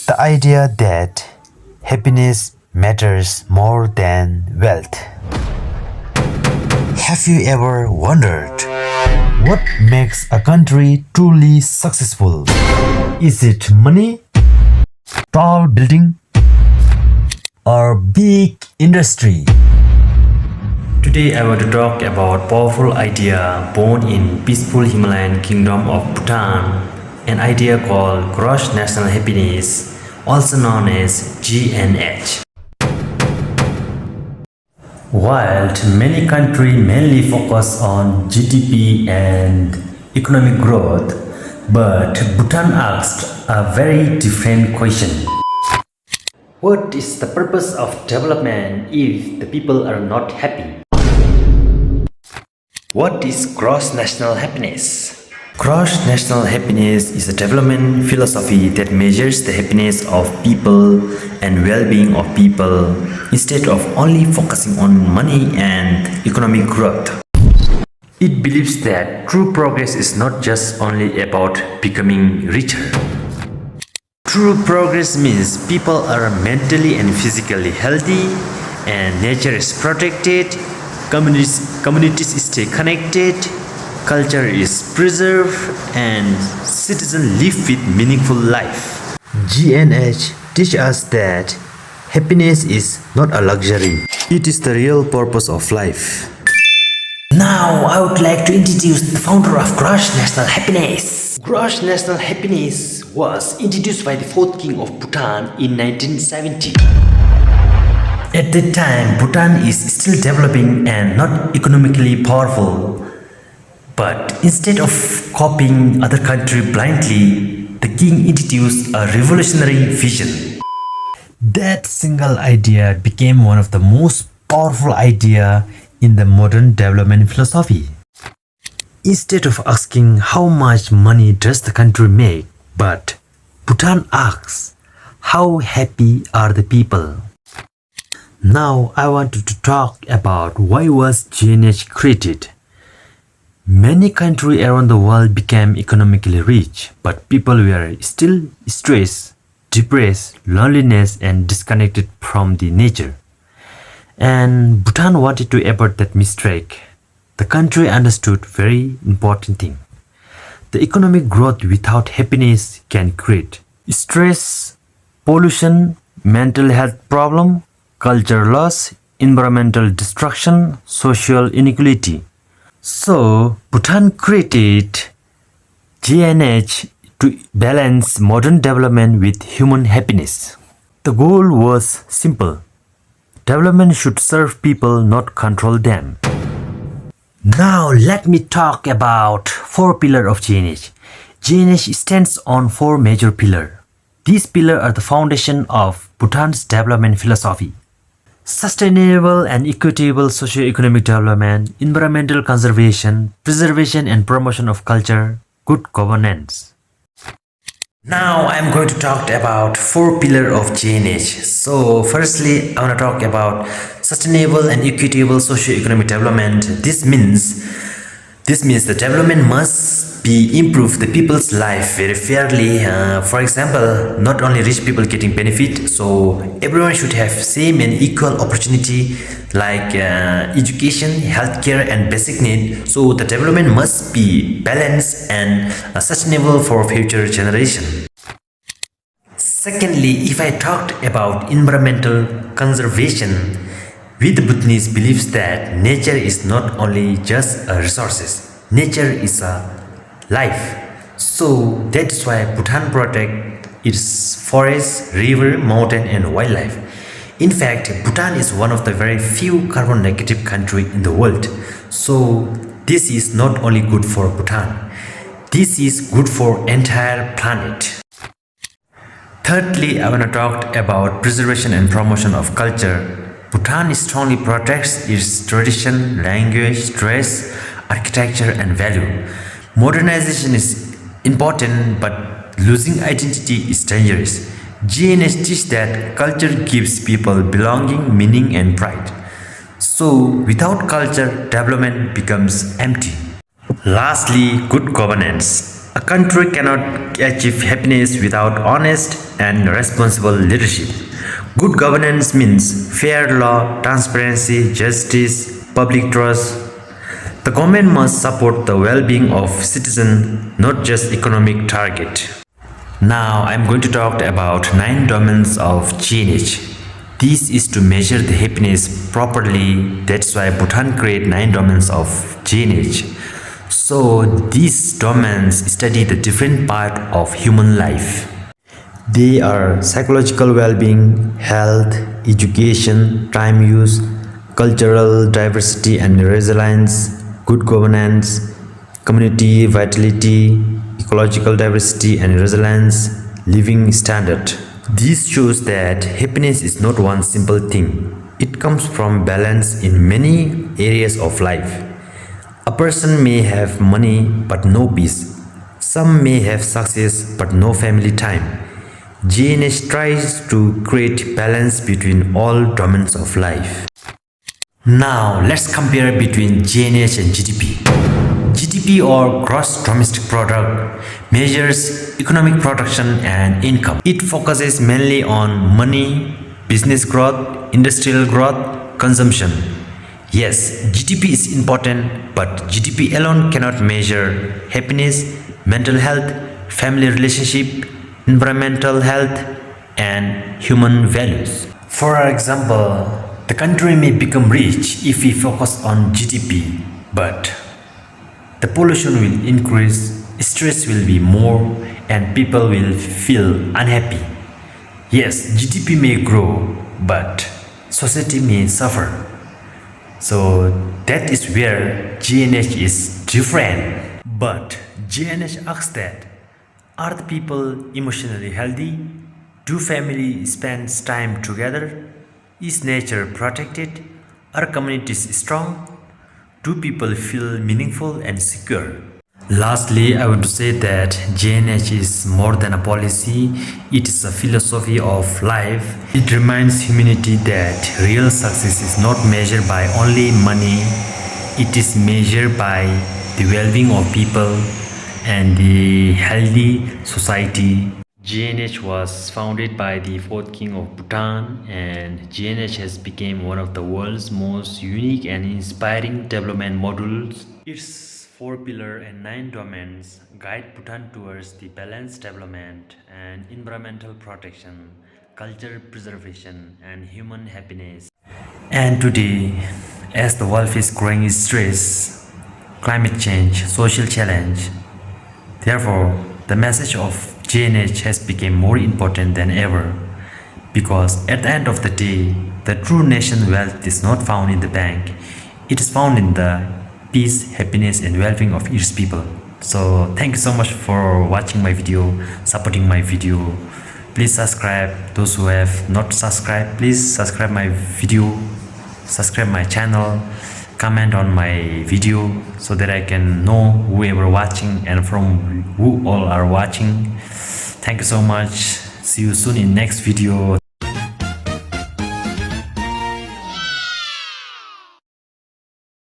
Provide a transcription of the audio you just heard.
The idea that happiness matters more than wealth. Have you ever wondered what makes a country truly successful? Is it money, tall building, or big industry? Today I want to talk about powerful idea born in peaceful Himalayan kingdom of Bhutan, an idea called gross national happiness, also known as GNH. While many countries mainly focus on GDP and economic growth, but Bhutan asked a very different question. What is the purpose of development if the people are not happy? What is gross national happiness? Gross national happiness is a development philosophy that measures the happiness of people and well-being of people instead of only focusing on money and economic growth. It believes that true progress is not just only about becoming richer. True progress means people are mentally and physically healthy and nature is protected, communities stay connected, culture is preserved, and citizens live with meaningful life. GNH teaches us that happiness is not a luxury. It is the real purpose of life. Now I would like to introduce the founder of Gross National Happiness. Gross National Happiness was introduced by the 4th King of Bhutan in 1970. At that time, Bhutan is still developing and not economically powerful. But instead of copying other countries blindly, the king introduced a revolutionary vision. That single idea became one of the most powerful ideas in the modern development philosophy. Instead of asking how much money does the country make, but Bhutan asks how happy are the people. Now I want to talk about why was GNH created. Many countries around the world became economically rich, but people were still stressed, depressed, loneliness, and disconnected from the nature. And Bhutan wanted to avoid that mistake. The country understood very important thing. The economic growth without happiness can create stress, pollution, mental health problem, culture loss, environmental destruction, social inequality. So Bhutan created GNH to balance modern development with human happiness. The goal was simple. Development should serve people, not control them. Now let me talk about 4 pillars of GNH. GNH stands on 4 major pillars. These pillars are the foundation of Bhutan's development philosophy. Sustainable and equitable socio-economic development, environmental conservation, preservation and promotion of culture, good governance. Now I am going to talk about 4 pillars of GNH. So firstly, I want to talk about sustainable and equitable socio-economic development. This means the development must be improve the people's life very fairly. For example, not only rich people getting benefit, so everyone should have same and equal opportunity like education, healthcare, and basic need. So the development must be balanced and sustainable for future generation. Secondly, if I talked about environmental conservation, we the Bhutanese believes that nature is not only just a resources. Nature is a life. So that's why Bhutan protect its forest, river, mountain and wildlife. In fact, Bhutan is one of the very few carbon negative country in the world. So this is not only good for Bhutan. This is good for entire planet. Thirdly, I want to talk about preservation and promotion of culture. Bhutan strongly protects its tradition, language, dress, architecture and value. Modernization is important, but losing identity is dangerous. GNH teaches that culture gives people belonging, meaning and pride. So without culture, development becomes empty. Lastly, good governance. A country cannot achieve happiness without honest and responsible leadership. Good governance means fair law, transparency, justice, public trust. The government must support the well-being of citizens, not just economic target. Now I'm going to talk about 9 domains of GNH. This is to measure the happiness properly. That's why Bhutan create 9 domains of GNH. So these domains study the different part of human life. They are psychological well-being, health, education, time use, cultural diversity and resilience, good governance, community vitality, ecological diversity and resilience, living standard. This shows that happiness is not one simple thing. It comes from balance in many areas of life. A person may have money but no peace. Some may have success but no family time. GNH tries to create balance between all domains of life. Now let's compare between GNH and GDP. GDP or gross domestic product measures economic production and income. It focuses mainly on money, business growth, industrial growth, consumption. Yes, GDP is important, but GDP alone cannot measure happiness, mental health, family relationship, environmental health, and human values. For example, the country may become rich if we focus on GDP, but the pollution will increase, stress will be more, and people will feel unhappy. Yes, GDP may grow, but society may suffer. So that is where GNH is different. But GNH asks that, are the people emotionally healthy? Do families spend time together? Is nature protected? Are communities strong? Do people feel meaningful and secure? Lastly, I want to say that GNH is more than a policy, it is a philosophy of life. It reminds humanity that real success is not measured by only money, it is measured by the well-being of people and the healthy society. GNH was founded by the 4th King of Bhutan, and GNH has become one of the world's most unique and inspiring development modules. Its 4 pillars and 9 domains guide Bhutan towards the balanced development and environmental protection, culture preservation, and human happiness. And today, as the world is growing stress, climate change, social challenge, therefore, the message of GNH has become more important than ever, because at the end of the day, the true nation wealth is not found in the bank, it is found in the peace, happiness and well-being of its people. So thank you so much for watching my video, supporting my video. Please subscribe. Those who have not subscribed, please subscribe my video, subscribe my channel, comment on my video so that I can know whoever watching and from who all are watching. Thank you so much. See you soon in next video.